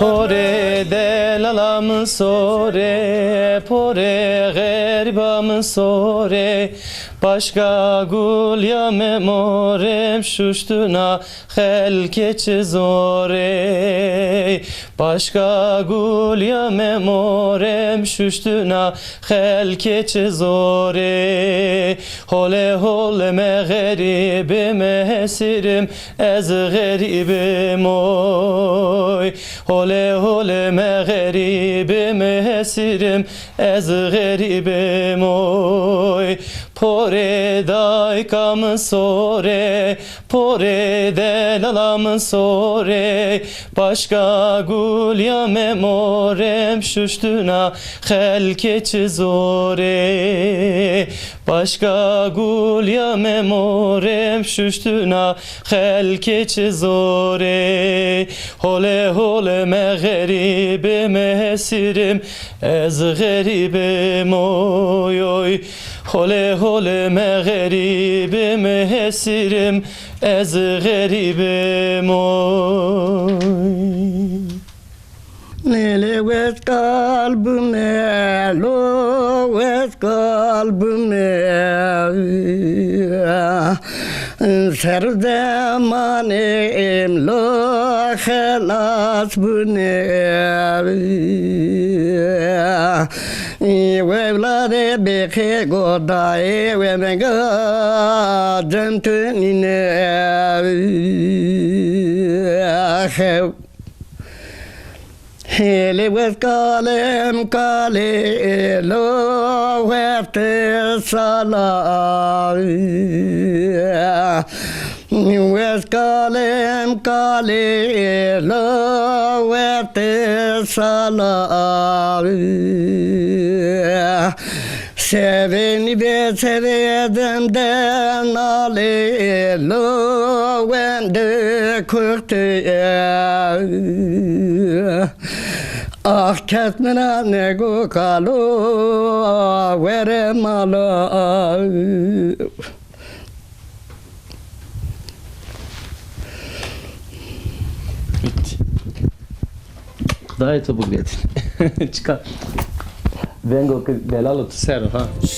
Pore delalam sore, pore geribam sore. Başka gul ya memorem şuştuna helkeç zore. Başka gul ya memorem şuştuna helkeç zore. Hole hole me garibim esirim ez garibim oy. Hole hole me garibim esirim ez garibim oy. Pore daykam sore, pore delalam sore. Başka gul ya memorem şuştuna helkeç zore. Başka gul ya memorem şuştuna helkeç zore. Hole hole me garibim esirim ez garibim oy oy. Hole hole me garibim esirim ez garibim oy. Nele vet kalbime, lo vet kalbime. Ser zamanim lo helas bune. Evlade beke godaye ve mega centunine. Hele vet kalem kale lo vete sala. Vet kalem kale lo vete sala. Seveni be sevedemden ale lo vende kurte. Ah ketmena ne go kalo vere mala. Bitti. Daha iyi topu getirin. Çıkar. Vengo belalo tu sero ha.